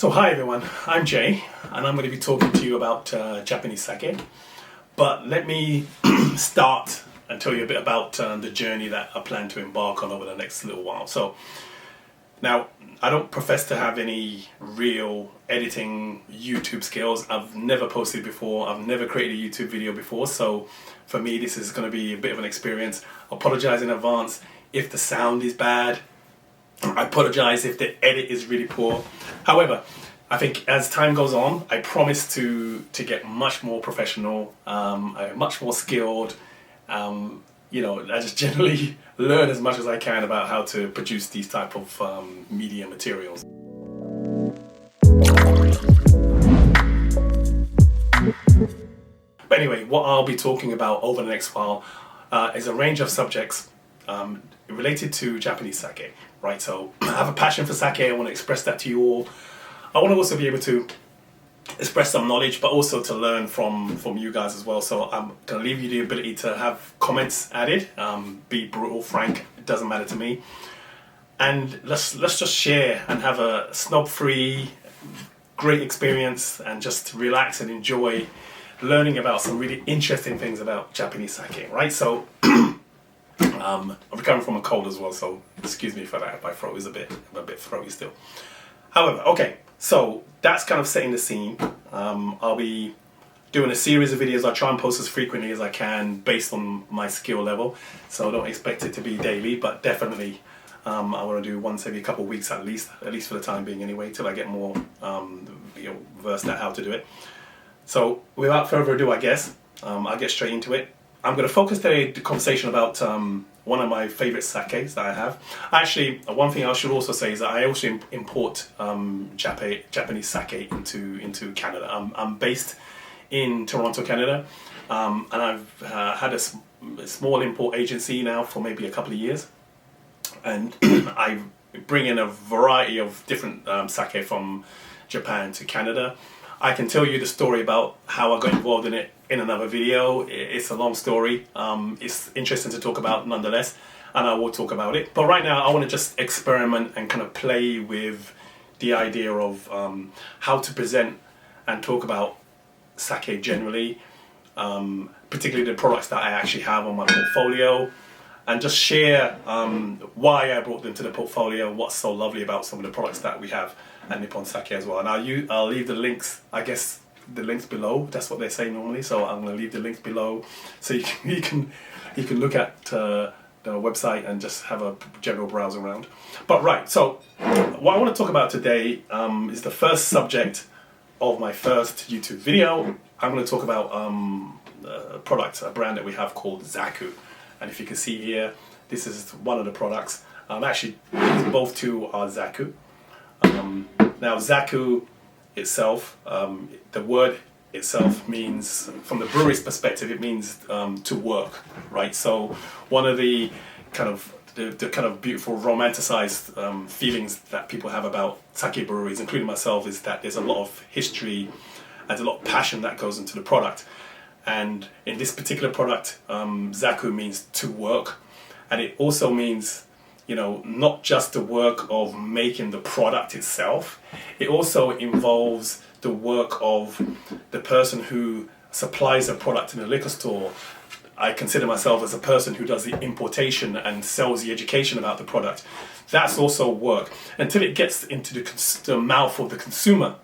So hi everyone, I'm Jay and I'm going to be talking to you about Japanese sake. But let me start and tell you a bit about the journey that I plan to embark on over the next little while. So now, I don't profess to have any real editing YouTube skills. I've never posted before, I've never created a YouTube video before, so for me this is going to be a bit of an experience. I apologize in advance if the sound is bad. I apologize if the edit is really poor. However, I think as time goes on, I promise to get much more professional, much more skilled. I just generally learn as much as I can about how to produce these type of media materials. But anyway, what I'll be talking about over the next while is a range of subjects related to Japanese sake, right? So I have a passion for sake, I want to express that to you all. I want to also be able to express some knowledge, but also to learn from you guys as well. So I'm going to leave you the ability to have comments added, be brutal, frank, it doesn't matter to me. And let's just share and have a snob-free, great experience and just relax and enjoy learning about some really interesting things about Japanese sake, right? So I'm recovering from a cold as well, so excuse me for that if my throat is a bit throaty still. However, okay, so that's kind of setting the scene. I'll be doing a series of videos. I'll try and post as frequently as I can based on my skill level, so don't expect it to be daily, but definitely I want to do once every couple of weeks at least for the time being anyway, till I get more versed at how to do it. So without further ado, I guess I'll get straight into it. I'm going to focus today the conversation about one of my favorite sakes that I have. Actually, one thing I should also say is that I also import Japanese sake into Canada. I'm based in Toronto, Canada, and I've had a small import agency now for maybe a couple of years, and I bring in a variety of different sake from Japan to Canada. I can tell you the story about how I got involved in it in another video. It's a long story. It's interesting to talk about nonetheless, and I will talk about it. But right now I want to just experiment and kind of play with the idea of how to present and talk about sake generally, particularly the products that I actually have on my portfolio, and just share why I brought them to the portfolio, what's so lovely about some of the products that we have at Nippon Sake as well. And I'll leave the links, I guess the links below, that's what they say normally, so I'm going to leave the links below so you can look at the website and just have a general browse around. But right, so what I want to talk about today is the first subject of my first YouTube video. I'm going to talk about a brand that we have called Zaku. And if you can see here, this is one of the products. Actually, both two are Zaku. Now Zaku itself, the word itself means, from the brewery's perspective, it means to work, right? So one of the kind of beautiful romanticized feelings that people have about sake breweries, including myself, is that there's a lot of history and a lot of passion that goes into the product. And in this particular product, Zaku means to work, and it also means, not just the work of making the product itself. It also involves the work of the person who supplies a product in a liquor store. I consider myself as a person who does the importation and sells the education about the product. That's also work until it gets into the mouth of the consumer.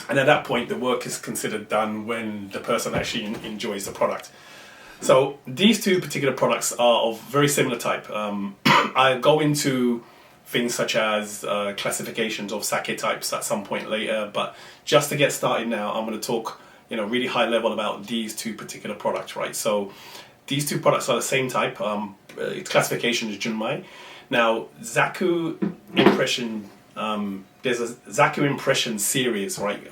And at that point, the work is considered done when the person actually enjoys the product. So these two particular products are of very similar type. I go into things such as classifications of sake types at some point later, but just to get started now, I'm going to talk, really high level about these two particular products, right? So these two products are the same type. Its classification is Junmai. Now, Zaku Impression, there's a Zaku Impression series, right,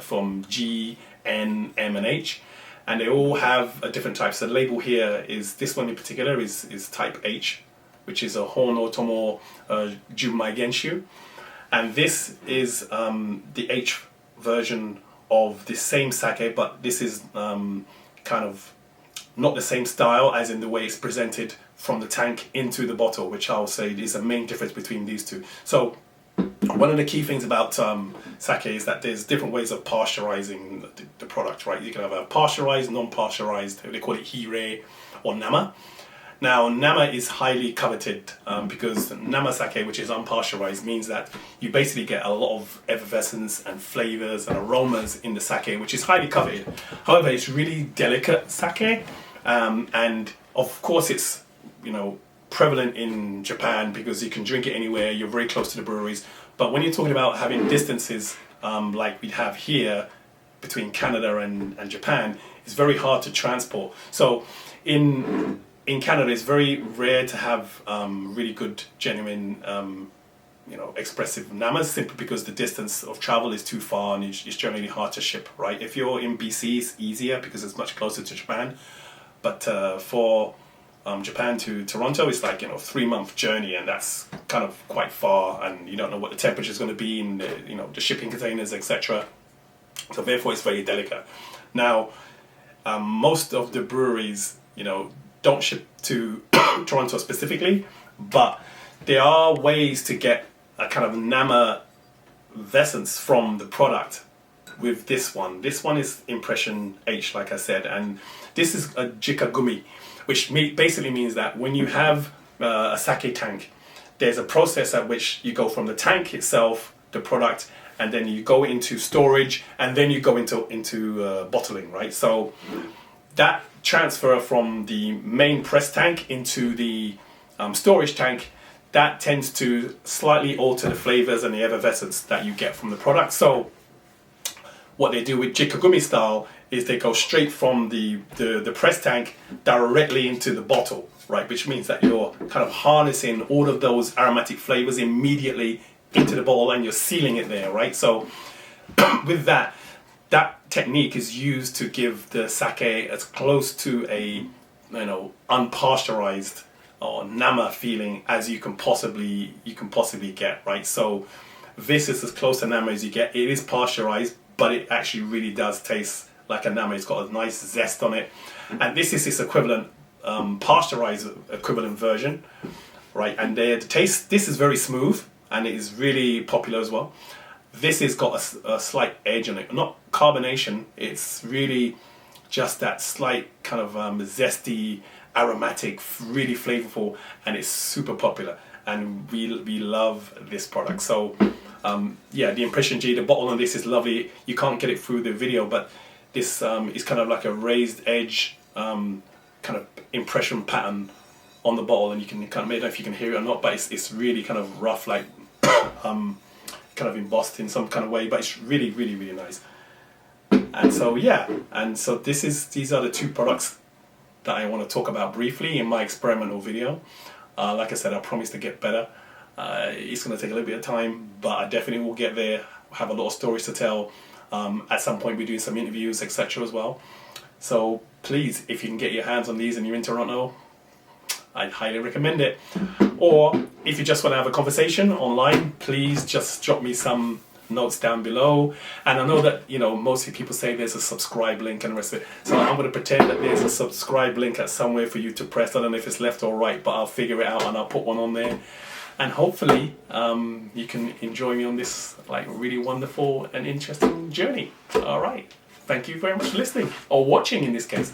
from G, N, M, and H, and they all have a different type. So the label here is, this one in particular is type H, which is a Hono Tomo Junmai Genshu, and this is the H version of the same sake, but this is kind of not the same style as in the way it's presented from the tank into the bottle, which I'll say is the main difference between these two. So one of the key things about sake is that there's different ways of pasteurizing the product, right? You can have a pasteurized, non-pasteurized, they call it hire or nama. Now, nama is highly coveted because nama sake, which is unpasteurized, means that you basically get a lot of effervescence and flavors and aromas in the sake, which is highly coveted. However, it's really delicate sake, and of course it's, you know, prevalent in Japan because you can drink it anywhere, you're very close to the breweries. But when you're talking about having distances like we have here between Canada and Japan, it's very hard to transport. So in Canada, it's very rare to have really good, genuine, you know, expressive namas, simply because the distance of travel is too far and it's generally hard to ship, right? If you're in BC, it's easier because it's much closer to Japan. But for Japan to Toronto, it's like, you know, 3-month journey, and that's kind of quite far, and you don't know what the temperature is going to be in the, you know, the shipping containers, etc. So therefore, it's very delicate. Now, most of the breweries, you know, don't ship to Toronto specifically, but there are ways to get a kind of nama essence from the product with this one. This one is Impression H, like I said, and this is a jikagumi, which basically means that when you have a sake tank, there's a process at which you go from the tank itself, the product, and then you go into storage, and then you go into bottling, right? So that transfer from the main press tank into the storage tank, that tends to slightly alter the flavors and the effervescence that you get from the product. So what they do with jikagumi style is they go straight from the press tank directly into the bottle, right? Which means that you're kind of harnessing all of those aromatic flavors immediately into the bottle, and you're sealing it there, right? So with that technique is used to give the sake as close to a, you know, unpasteurized or nama feeling as you can possibly get, right? So this is as close to nama as you get. It is pasteurized, but it actually really does taste like a nama. It's got a nice zest on it, and this is its equivalent, pasteurized equivalent version, right? And the taste, this is very smooth, and it is really popular as well. This has got a slight edge on it, not carbonation. It's really just that slight kind of zesty, aromatic, really flavorful, and it's super popular. And we love this product. So yeah, the Impression G, the bottle on this is lovely. You can't get it through the video, but this is kind of like a raised edge kind of impression pattern on the bottle, and you can kind of, I don't know if you can hear it or not, but it's really kind of rough, like kind of embossed in some kind of way, but it's really, really, really nice. And so yeah, and so these are the two products that I want to talk about briefly in my experimental video. Like I said, I promise to get better. It's going to take a little bit of time, but I definitely will get there. Have a lot of stories to tell. At some point we're doing some interviews, etc. as well. So please, if you can get your hands on these and you're in Toronto, I'd highly recommend it. Or if you just want to have a conversation online, please just drop me some notes down below. And I know that, you know, mostly people say there's a subscribe link and the rest of it, so I'm going to pretend that there's a subscribe link at somewhere for you to press. I don't know if it's left or right, but I'll figure it out and I'll put one on there, and hopefully you can enjoy me on this like really wonderful and interesting journey. All right, thank you very much for listening, or watching in this case.